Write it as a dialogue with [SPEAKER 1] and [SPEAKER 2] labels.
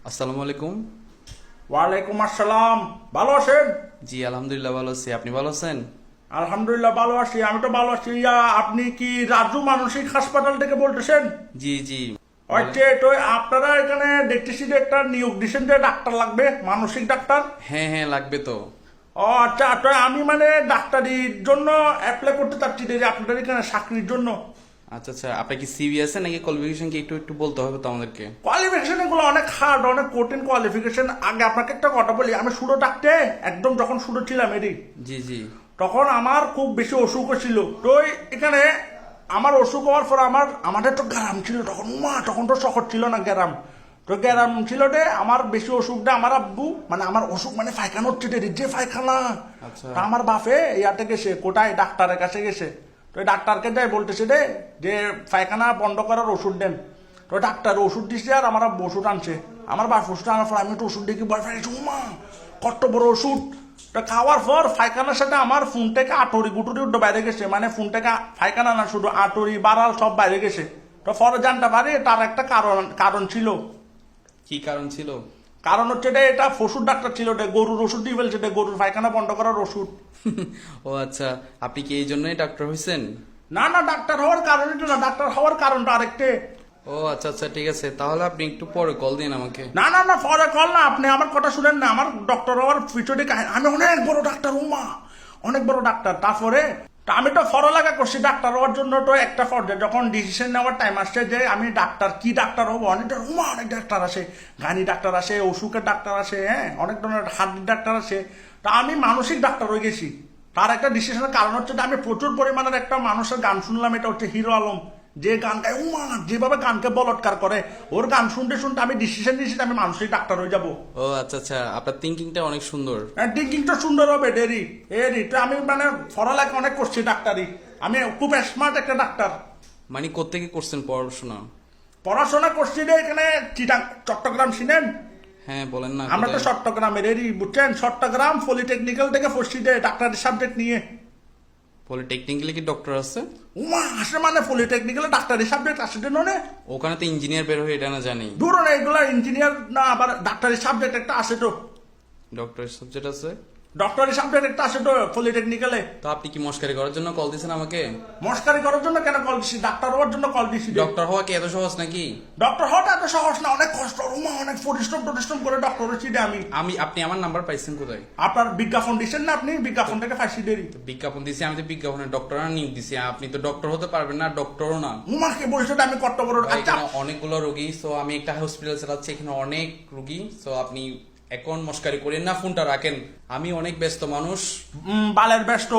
[SPEAKER 1] আসসালামু আলাইকুম।
[SPEAKER 2] ওয়ালাইকুম আসসালাম। ভালো আছেন?
[SPEAKER 1] জি আলহামদুলিল্লাহ ভালো আছি, আপনি ভালো আছেন?
[SPEAKER 2] আলহামদুলিল্লাহ ভালো আছি, আমি তো ভালো আছি। আপনি কি রাজু মানসিক হাসপাতাল থেকে বলতেছেন?
[SPEAKER 1] জি জি
[SPEAKER 2] আচ্ছা, তো আপনারা এখানে দেখতেছি যে একটা নিয়োগ দিচ্ছেন যে ডাক্তার লাগবে, মানসিক ডাক্তার।
[SPEAKER 1] হ্যাঁ হ্যাঁ লাগবে তো।
[SPEAKER 2] ও আচ্ছা, তো আমি মানে ডাক্তারির জন্য অ্যাপ্লাই করতে চাচ্ছি যে আপনাদের এখানে চাকরির জন্য।
[SPEAKER 1] আচ্ছা আচ্ছা, আপনার কি সিভি আছে নাকি কোয়ালিফিকেশন কি একটু একটু বলতে হবে তো আমাদেরকে?
[SPEAKER 2] কোয়ালিফিকেশন এগুলো অনেক হার্ড, অনেক কঠিন কোয়ালিফিকেশন। আগে আপনাকে একটা কথা বলি, আমি শুরু থাকতে একদম যখন শুরু ছিলাম এরই,
[SPEAKER 1] জি জি।
[SPEAKER 2] তখন আমার খুব বেশি অসুখ ছিল। তো এখানে আমার অসুখ হওয়ার পর আমাদের তো গ্রাম ছিল তখন, তখন তো শহর ছিল না, গ্রাম। তো গ্রাম ছিল রে, আমার বেশি অসুখটা আমার আব্বু, মানে আমার অসুখ মানে পায়খানা হচ্ছে রে, যে পায়খানা।
[SPEAKER 1] আচ্ছা।
[SPEAKER 2] তা আমার বাপে ইয়াতে গেছে, কোটায় ডাক্তারের কাছে গেছে। তো এই ডাক্তারকে যাই বলতেছে রে যে পায়খানা বন্ধ করার ওষুধ দেন। তো ডাক্তার ওষুধ দিচ্ছে আর আমার আব্বু ওষুধ আনছে। আমার বাপ ওষুধ আনার পর আমি তো ওষুধ দেখি ভয় পাইছি, কত বড় ওষুধ। তো খাওয়ার পর পায়খানার সাথে আমার ফোন থেকে আটরি গুটুরি উঠে বাইরে গেছে, মানে ফোন থেকে পায়খানা না, শুধু আটরি বাড়াল সব বাইরে গেছে। তো পরে জানতে পারি তার একটা কারণ ছিল।
[SPEAKER 1] কি কারণ ছিল?
[SPEAKER 2] কারণ হচ্ছে রে, এটা পশুর ডাক্তার ছিল রে, গরুর ওষুধ দিয়ে ফেলছে রে, গরুর পায়খানা বন্ধ করার ওষুধ।
[SPEAKER 1] ও আচ্ছা, আপনি কি এই জন্যই ডাক্তার হয়েছেন?
[SPEAKER 2] না না, ডাক্তার হওয়ার কারণ এটা না, ডাক্তার হওয়ার কারণটা আরেকটে।
[SPEAKER 1] ও আচ্ছা আচ্ছা ঠিক আছে, তাহলে আপনি একটু পরে কল দিন আমাকে।
[SPEAKER 2] না না না, পরে কল না, আপনি আমার কথা শুনেন না। আমার ডক্টর হওয়ার পিছনে আমি অনেক বড় ডাক্তার, অনেক বড় ডাক্তার। তারপরে তা আমি তো পড়ালেখা করছি ডাক্তার হওয়ার জন্য। তো একটা পর্যায়ে যখন ডিসিশন নেওয়ার টাইম আসছে যে আমি ডাক্তার, কি ডাক্তার হবো, অনেক ডাক্তার আসে, গানি ডাক্তার আসে, অসুখের ডাক্তার আসে, হ্যাঁ অনেক ধরনের হার্টের ডাক্তার আসে। তা আমি মানসিক ডাক্তার হয়ে গেছি। তার একটা ডিসিশনের কারণ হচ্ছে যে আমি প্রচুর পরিমাণের একটা মানুষের গান শুনলাম, এটা হচ্ছে হিরো আলম, যে গান গায়, যেভাবে গানকে বলৎকার করে, ওর গান শুনতে শুনতে আমি ডিসিশন নিয়েছি আমি মানসিক ডাক্তার হয়ে যাবো।
[SPEAKER 1] ও আচ্ছা আচ্ছা, আপনার থিঙ্কিংটা অনেক সুন্দর।
[SPEAKER 2] থিঙ্কিংটা সুন্দর হবে এরি তো আমি মানে পড়ালেখা অনেক করছি ডাক্তারি, আমি খুব স্মার্ট একটা ডাক্তার।
[SPEAKER 1] মানে কোত্থেকে করছেন পড়াশোনা?
[SPEAKER 2] পড়াশোনা করছি রে এখানে চট্টগ্রাম চিনেন?
[SPEAKER 1] হ্যাঁ বলেন না।
[SPEAKER 2] আমরা তো
[SPEAKER 1] কোথায়?
[SPEAKER 2] চট্টগ্রামের বুঝছেন, চট্টগ্রাম পলিটেকনিক্যাল থেকে পড়ছি রে ডাক্তারি সাবজেক্ট নিয়ে।
[SPEAKER 1] পলিটেকনিক্যালে কি ডক্টর আছে?
[SPEAKER 2] আসে মানে পলিটেকনিক্যালে ডাক্তারি সাবজেক্ট আসে নে।
[SPEAKER 1] ওখানে তো ইঞ্জিনিয়ার বের হয়ে, এটা না জানি।
[SPEAKER 2] দূর না, এগুলা ইঞ্জিনিয়ার না, আবার ডাক্তারি সাবজেক্ট একটা আসে তো।
[SPEAKER 1] ডক্টর সাবজেক্ট আছে?
[SPEAKER 2] ডক্টরি সাবজেক্ট একটা আসে তো পলিটেকনিক্যালে।
[SPEAKER 1] তো আপনি কি মস্কারি করার জন্য কল দিয়েছেন আমাকে?
[SPEAKER 2] মস্কারি করার জন্য কেন কল দিছি? ডাক্তার হওয়ার জন্য কল দিছি।
[SPEAKER 1] ডক্টর হওয়া কি এত সহজ নাকি?
[SPEAKER 2] ডক্টর হওয়াটা এত সহজ না, অনেক কষ্ট, অনেক পরিশ্রম করে ডক্টর হচ্ছি রে আমি।
[SPEAKER 1] আপনি আমার নাম্বার পাইছেন কোথায়?
[SPEAKER 2] আপনার বিজ্ঞাপন দিচ্ছেন না, আপনি বিজ্ঞাপন থেকে ফাঁসি দেরি।
[SPEAKER 1] তো বিজ্ঞাপন দিছি, আমি তো বিজ্ঞাপনের ডক্টর নিয়োগ দিছি। আপনি তো ডক্টর হতে পারবেন না, ডক্টরও না।
[SPEAKER 2] উমাকে বলছে আমি কত বড়।
[SPEAKER 1] ভাই,
[SPEAKER 2] আচ্ছা,
[SPEAKER 1] এখানে অনেকগুলো রোগী, সো আমি একটা হসপিটাল চালাচ্ছি, এখানে অনেক রোগী, সো আপনি এখন মস্কারি করেন না, ফোনটা রাখেন। আমি অনেক ব্যস্ত মানুষ।
[SPEAKER 2] বালের ব্যস্ত।